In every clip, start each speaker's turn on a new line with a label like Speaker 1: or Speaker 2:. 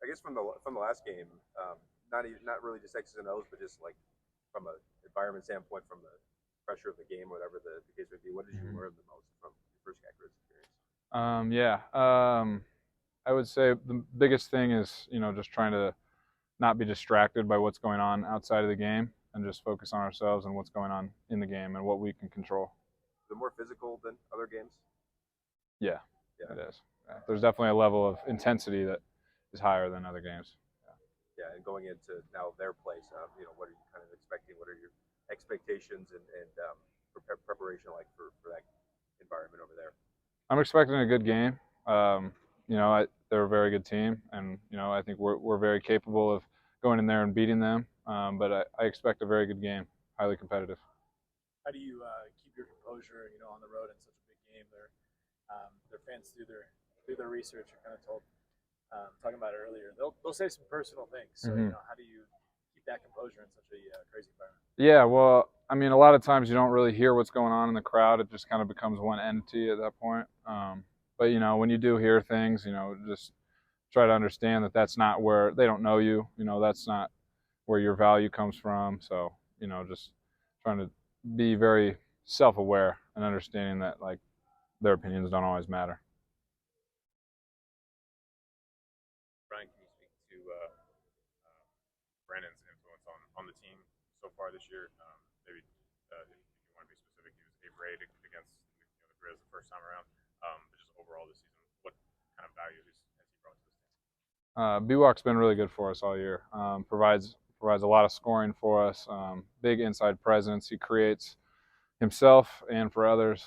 Speaker 1: I guess from the last game, not really just X's and O's, but just like from an environment standpoint, from the pressure of the game, whatever the case may be. What did you learn the most from your first Hackers experience?
Speaker 2: Yeah. I would say the biggest thing is, just trying to not be distracted by what's going on outside of the game and just focus on ourselves and what's going on in the game and what we can control.
Speaker 1: Is it more physical than other games?
Speaker 2: Yeah,
Speaker 1: Yeah.
Speaker 2: it is. Yeah. There's definitely a level of intensity that is higher than other games.
Speaker 1: Yeah, and going into now their place, what are you kind of expecting? What are your expectations and preparation like for that environment over there?
Speaker 2: I'm expecting a good game. They're a very good team, and I think we're very capable of going in there and beating them. But I expect a very good game, highly competitive.
Speaker 3: How do you keep your composure, on the road in such a big game? Their fans do their research. You're kind of told, talking about it earlier. They'll say some personal things. So how do you keep that composure in such a crazy environment?
Speaker 2: Yeah, well, I mean, a lot of times you don't really hear what's going on in the crowd. It just kind of becomes one entity at that point. But when you do hear things, just try to understand that that's not where they don't know you. That's not where your value comes from. So just trying to be very self-aware and understanding that like their opinions don't always matter.
Speaker 4: Brian, can you speak to Brandon's influence on the team so far this year? Maybe if you want to be specific, he was A-grade against the Grizz the first time around, but just overall this season, what kind of value has he brought to this team?
Speaker 2: B-Walk's been really good for us all year. Provides a lot of scoring for us. Big inside presence. He creates himself and for others.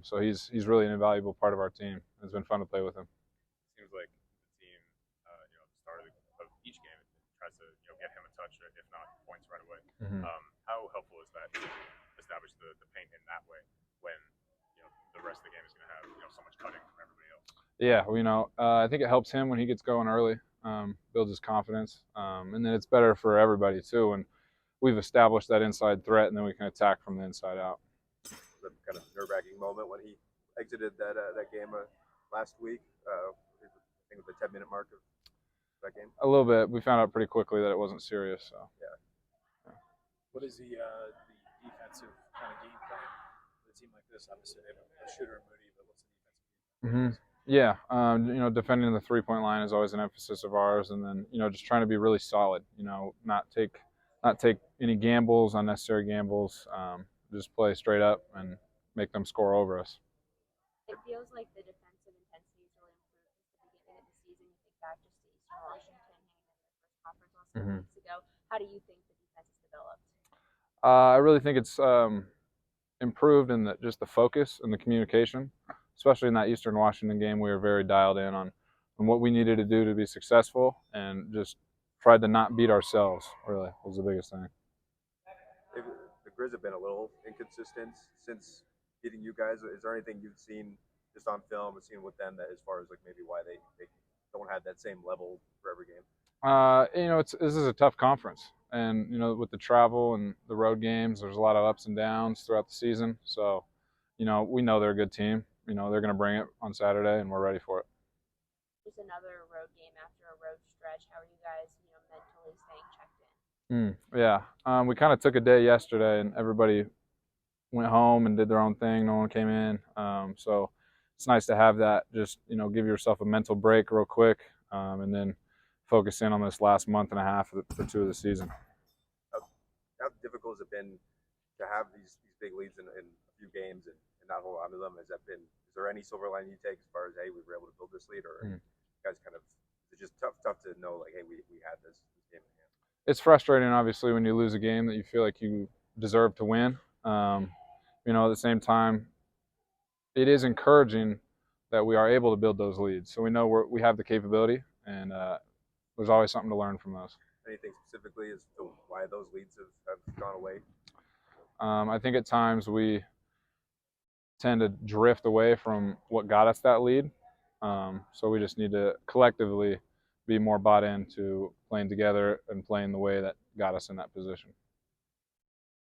Speaker 2: So he's really an invaluable part of our team. It's been fun to play with him.
Speaker 4: It seems like the team, at the start of each game, tries to get him a touch, if not points right away. How helpful is that to establish the paint in that way when the rest of the game is going to have so much cutting from everybody else?
Speaker 2: Yeah, well, I think it helps him when he gets going early, builds his confidence, and then it's better for everybody too. And we've established that inside threat, and then we can attack from the inside out.
Speaker 1: Was that kind of nerve-wracking moment when he exited that game last week? I think it was the 10-minute mark of that game.
Speaker 2: A little bit. We found out pretty quickly that it wasn't serious. So
Speaker 1: yeah.
Speaker 3: What is the defensive kind of game plan for a team like this? Obviously, they have a shooter in Moody, but what's the defensive game?
Speaker 2: Yeah, defending the three-point line is always an emphasis of ours, and then just trying to be really solid. Not take any gambles, unnecessary gambles. Just play straight up and make them score over us.
Speaker 5: It feels like the defensive intensity is really improved since the beginning of the season. You think back just to Eastern Washington and their first conference loss 2 weeks ago. How do you think the defense has developed?
Speaker 2: I really think it's improved in just the focus and the communication. Especially in that Eastern Washington game, we were very dialed in on what we needed to do to be successful and just tried to not beat ourselves, really, was the biggest thing.
Speaker 1: The Grizz have been a little inconsistent since beating you guys. Is there anything you've seen just on film and seen with them that as far as like maybe why they don't have that same level for every game?
Speaker 2: This is a tough conference. And, with the travel and the road games, there's a lot of ups and downs throughout the season. So, we know they're a good team. They're going to bring it on Saturday, and we're ready for it.
Speaker 5: Just another road game after a road stretch. How are you guys, mentally staying checked in?
Speaker 2: Yeah, we kind of took a day yesterday, and everybody went home and did their own thing. No one came in, so it's nice to have that. Just give yourself a mental break real quick, and then focus in on this last month and a half for 2 of the season.
Speaker 1: How difficult has it been to have these big leads in a few games and not hold on to them? Is there any silver lining you take as far as, hey, we were able to build this lead, or guys kind of, it's just tough to know, like, hey, we had this game in hand?
Speaker 2: It's frustrating, obviously, when you lose a game that you feel like you deserve to win. At the same time, it is encouraging that we are able to build those leads. So we know we have the capability, and there's always something to learn from those.
Speaker 1: Anything specifically as to why those leads have gone away?
Speaker 2: I think at times we tend to drift away from what got us that lead. So we just need to collectively be more bought into playing together and playing the way that got us in that position.